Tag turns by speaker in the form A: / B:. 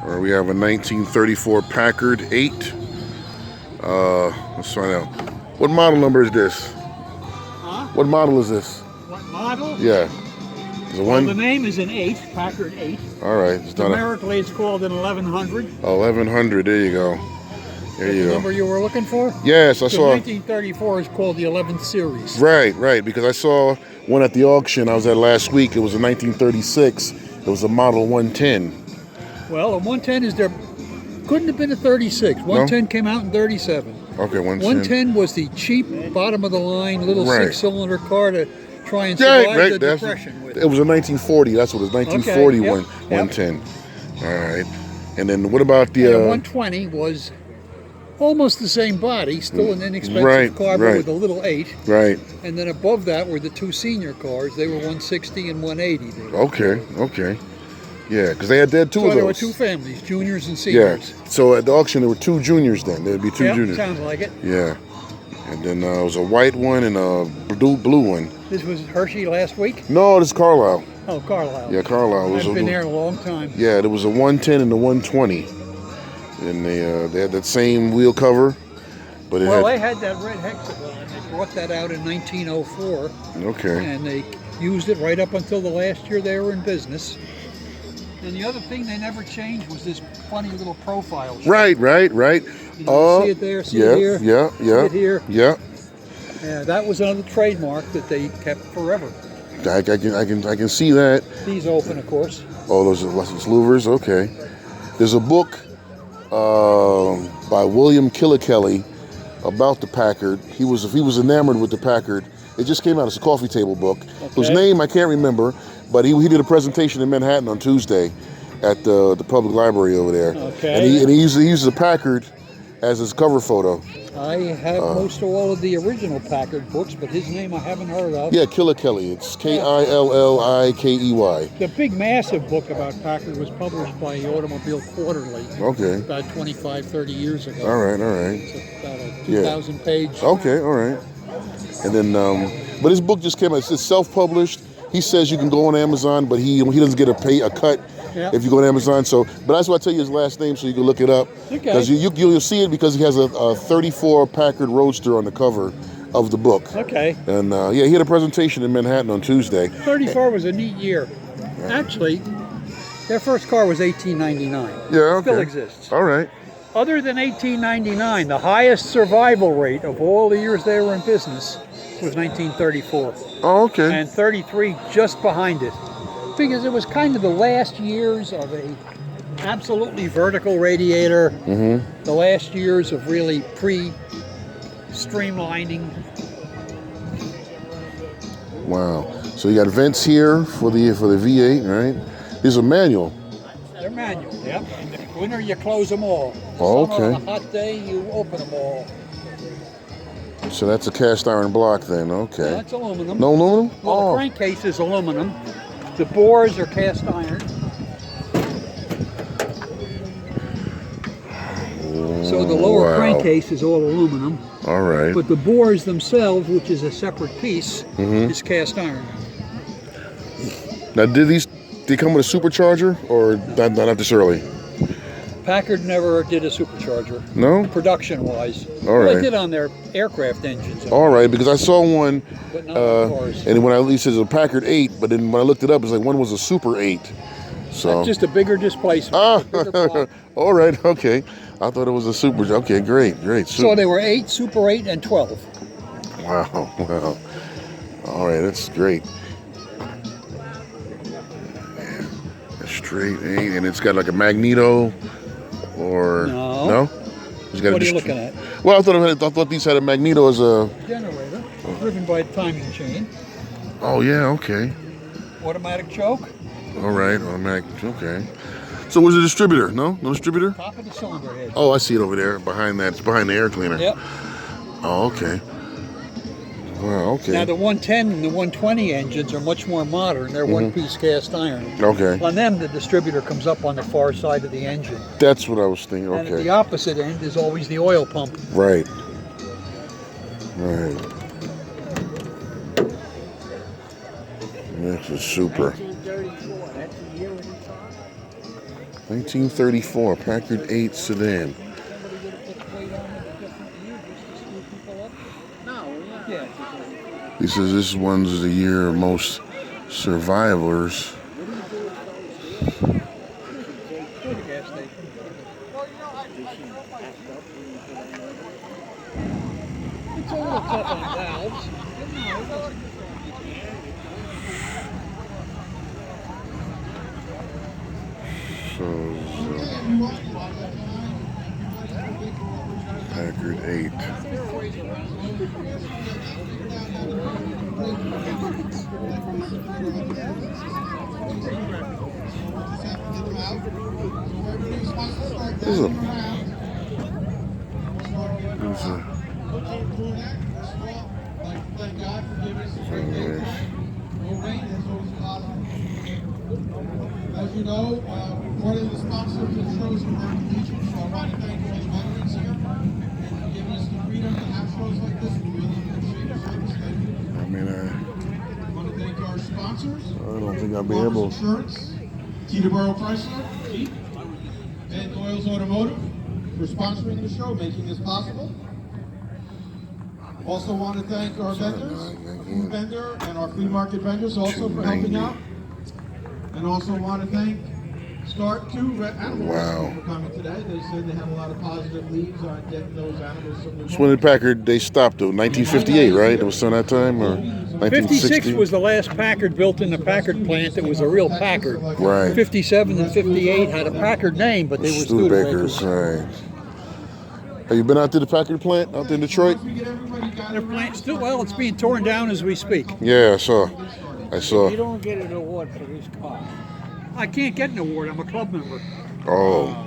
A: We have a 1934 Packard 8. Let's find out. What model number is this?
B: Huh?
A: What model is this?
B: What model?
A: Yeah. Is it
B: Well,
A: one?
B: the name is an 8, Packard 8.
A: All right. It's not
B: Numerically, it's called an 1100.
A: 1100. There you go. There you
B: The
A: go.
B: number you were looking for?
A: Yes, I
B: The
A: saw.
B: 1934 is called the 11th series.
A: Right. Because I saw one at the auction I was at last week. It was a 1936. It was a model 110.
B: Well, a 110 is there. Couldn't have been a 36. 110 came out in 37.
A: Okay, 110.
B: 110 was the cheap, bottom of the line, little
A: Right.
B: 6-cylinder car to try and survive the
A: That's,
B: Depression with.
A: it was a 1940. That's what it was. 1940
B: Okay, yep,
A: 110. All right. And then what about the?
B: And a 120 was almost the same body, still an inexpensive car, but with a little 8.
A: Right.
B: And then above that were the two senior cars. They were 160 and 180.
A: Okay. Yeah, because they had two of those.
B: So there were two families, juniors and seniors.
A: Yeah. So at the auction there were two juniors then. There'd be two juniors.
B: Sounds like it.
A: Yeah. And then it was a white one and a blue one.
B: This was Hershey last week?
A: No, this is Carlisle.
B: Oh, Carlisle.
A: Yeah, Carlisle.
B: I've been there a long time.
A: Yeah, there was a 110 and a 120. And they had that same wheel cover. But
B: they had that red hexagon. They brought that out in 1904.
A: Okay.
B: And they used it right up until the last year they were in business. And the other thing they never changed was this funny little profile.
A: Right.
B: See it there, see it here?
A: Yeah.
B: See it here?
A: Yeah.
B: Yeah, that was another trademark that they kept forever.
A: I can see that.
B: These open, of course.
A: Oh, those are louvers. Okay. There's a book by William Killikelly about the Packard. He was enamored with the Packard. It just came out. It's a coffee table book.
B: Okay.
A: Whose name I can't remember, but he did a presentation in Manhattan on Tuesday at the public library over there.
B: Okay.
A: And he uses a Packard as his cover photo.
B: I have most of all of the original Packard books, but his name I haven't heard of.
A: Yeah, Killikelly. It's Killikey.
B: The big, massive book about Packard was published by the Automobile Quarterly.
A: Okay.
B: About 25, 30 years ago.
A: All right.
B: It's about a 2,000 page.
A: Okay, all right. And then, but his book just came out. It's self-published. He says you can go on Amazon, but he doesn't get a cut if you go on Amazon. So, but that's why I tell you his last name so you can look it up. Because you'll see it because he has a 34 Packard Roadster on the cover of the book.
B: Okay.
A: And he had a presentation in Manhattan on Tuesday.
B: 34 was a neat year. Actually, their first car was 1899.
A: Yeah, okay.
B: Still exists.
A: All right.
B: Other than 1899, the highest survival rate of all the years they were in business was 1934.
A: Oh, okay.
B: And 33 just behind it. Because it was kind of the last years of a absolutely vertical radiator.
A: Mm-hmm.
B: The last years of really pre-streamlining.
A: Wow. So you got vents here for the V8, right? These are manual.
B: They're manual, yep. Winter you close them all.
A: Oh,
B: Summer,
A: okay.
B: on a hot day you open them all.
A: So that's a cast iron block then, okay.
B: That's aluminum.
A: No aluminum?
B: Well, the crankcase is aluminum. The bores are cast iron. So the lower crankcase is all aluminum.
A: All right.
B: But the bores themselves, which is a separate piece, is cast iron.
A: Now, did they come with a supercharger or not this early?
B: Packard never did a supercharger.
A: No?
B: Production-wise.
A: All right.
B: They did on their aircraft engines.
A: All right, because I saw one,
B: But not on cars.
A: and when at least it's a Packard 8, but then when I looked it up, it's like one was a Super 8. So.
B: That's just a bigger displacement.
A: Ah,
B: Bigger block.
A: all right, okay. I thought it was a Super. Okay, great.
B: So they were 8, Super 8, and 12.
A: Wow. All right, that's great. A straight 8, and it's got like a magneto, or
B: no?
A: It's got
B: What are you looking at?
A: Well, I thought these had a magneto as a
B: Generator, driven by a timing chain.
A: Oh yeah, okay.
B: Automatic choke.
A: All right, automatic. Okay. So was it a distributor? No distributor.
B: Top of the cylinder head.
A: Oh, I see it over there behind that. It's behind the air cleaner.
B: Yep.
A: Oh, okay. Wow, okay.
B: Now the 110 and the 120 engines are much more modern. They're one-piece cast iron.
A: Okay.
B: On them, the distributor comes up on the far side of the engine.
A: That's what I was thinking.
B: And at
A: Okay.
B: the opposite end is always the oil pump.
A: Right. This is super.
B: 1934. That's the year of the car.
A: 1934 Packard 8 sedan. He says this one's the year of most survivors.
B: It's a little tough on valves.
A: So, Packard 8. There's
C: As you know, one of the sponsors of the shows are American Legion, so I want to thank all the veterans here and giving us the freedom to have shows like this. We really appreciate your service. Thank you. I want to thank our sponsors.
A: I don't think I'll be able.
C: Insurance, Teterboro Chrysler, Jeep, and Doyle's Automotive for sponsoring the show, making this possible. Also want to thank our vendors, our food vendor and our flea market vendors also for helping out. And also want to thank Start 2 Animals for coming today. They said they had a lot of positive leads on getting those animals.
A: So when did Packard, they stopped though? 1958, right? It was around that time? Or
B: 56 was the last Packard built in the Packard plant that was a real Packard.
A: Right.
B: 57 and 58 had a Packard name, but they were Studebakers.
A: Right. Have you been out to the Packard plant out there in Detroit?
B: The plant still, well, it's being torn down as we speak.
A: Yeah, I saw.
D: You don't get an award for this car.
B: I can't get an award. I'm a club member.
A: Oh.